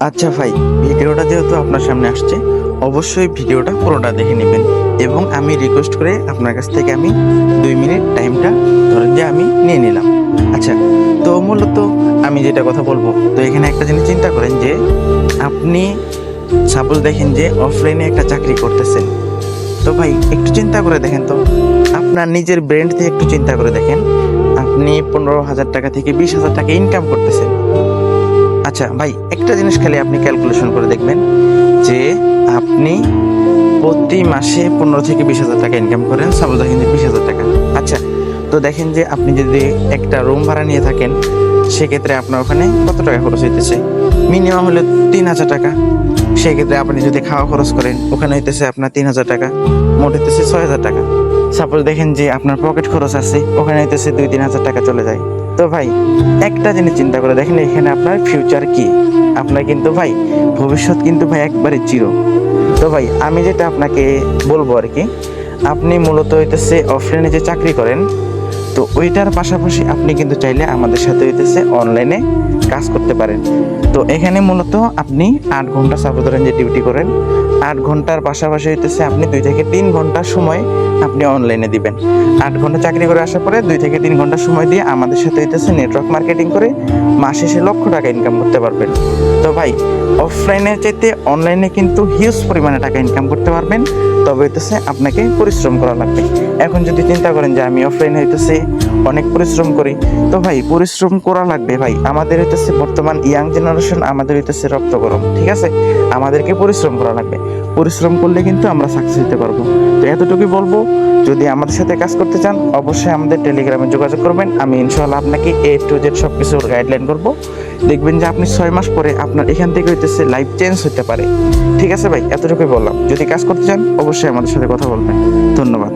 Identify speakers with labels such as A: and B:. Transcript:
A: আচ্ছা ভাই, ভিডিওটা যেহেতু আপনার সামনে আসছে, অবশ্যই ভিডিওটা পুরোটা দেখে নেবেন। এবং আমি রিকোয়েস্ট করে আপনার কাছ থেকে আমি 2 মিনিট টাইমটা ধরেন যে আমি নিয়ে নিলাম। আচ্ছা, তো মূলত আমি যেটা কথা বলবো, তো এখানে একটা জিনিস চিন্তা করেন যে আপনি সাপোজ দেখেন যে অফলাইনে একটা চাকরি করতেছেন। তো ভাই একটু চিন্তা করে দেখেন তো, আপনার নিজের ব্রেন থেকে একটু চিন্তা করে দেখেন, আপনি 15,000 টাকা থেকে 20,000 টাকা ইনকাম করতেছেন। আচ্ছা ভাই, একটা জিনিস খালি আপনি ক্যালকুলেশন করে দেখবেন যে আপনি প্রতি মাসে 15 থেকে 20,000 টাকা ইনকাম করেন, সাপোজ দেখেন যে 20,000 টাকা। আচ্ছা, তো দেখেন যে আপনি যদি একটা রুম ভাড়া নিয়ে থাকেন, সেক্ষেত্রে আপনার ওখানে কত টাকা খরচ হইতেছে? মিনিমাম হলে 3,000 টাকা। সেক্ষেত্রে আপনি যদি খাওয়া খরচ করেন, ওখানে হইতেছে আপনার 3,000 টাকা, মোট হইতেছে 6,000 টাকা। সাপোজ দেখেন যে আপনার পকেট খরচ আছে, ওখানে হইতেছে 2-3 হাজার টাকা চলে যায়। তো ভাই একটা জিনিস চিন্তা করে দেখেন, এখানে আপনার ফিউচার কি? আপনার কিন্তু ভাই ভবিষ্যৎ কিন্তু ভাই একবারে জিরো। তো ভাই আমি যেটা আপনাকে বলবো আর কি, আপনি মূলত হইতেছে অফলাইনে যে চাকরি করেন, তো ওইটার পাশাপাশি আপনি কিন্তু চাইলে আমাদের সাথে হইতেছে অনলাইনে কাজ করতে পারেন। তো এখানে মূলত আপনি 8 ঘন্টা সাপোজ ধরেন যে ডিউটি করেন, 8 ঘন্টার পাশাপাশি হইতেছে আপনি 2 থেকে 3 ঘন্টা সময় আপনি অনলাইনে দিবেন। 8 ঘন্টা চাকরি করে আসার পরে 2 থেকে 3 ঘন্টা সময় দিয়ে আমাদের সাথে হইতেছে নেটওয়ার্ক মার্কেটিং করে মাস শেষে লক্ষ টাকা ইনকাম করতে পারবেন। তো ভাই অফলাইনের চাইতে অনলাইনে কিন্তু হিউজ পরিমাণে টাকা ইনকাম করতে পারবেন, তবে হইতেছে আপনাকে পরিশ্রম করা লাগবে। এখন যদি চিন্তা করেন যে আমি অফলাইনে হইতেছে অনেক পরিশ্রম করি, তো ভাই পরিশ্রম করা লাগবে। ভাই আমাদের হইতেছে বর্তমান ইয়াং জেনারেশন, আমাদের হইতেছে রক্ত গরম, ঠিক আছে? আমাদেরকে পরিশ্রম করা লাগবে। পরিশ্রম করলে কিন্তু আমরা সাকসেস হতে পারবো। তো এতটুকুই বলবো, যদি আমাদের সাথে কাজ করতে চান অবশ্যই আমাদের টেলিগ্রামে যোগাযোগ করবেন। আমি ইনশাআল্লাহ আপনাকে A to Z সব কিছুর গাইডলাইন করবো। দেখবেন যে আপনি 6 মাস পরে আপনার এখান থেকে হইতেছে লাইফ চেঞ্জ হতে পারে। ঠিক আছে ভাই, এতটুকুই বললাম। যদি কাজ করতে চান অবশ্যই আমাদের সাথে কথা বলবেন। ধন্যবাদ।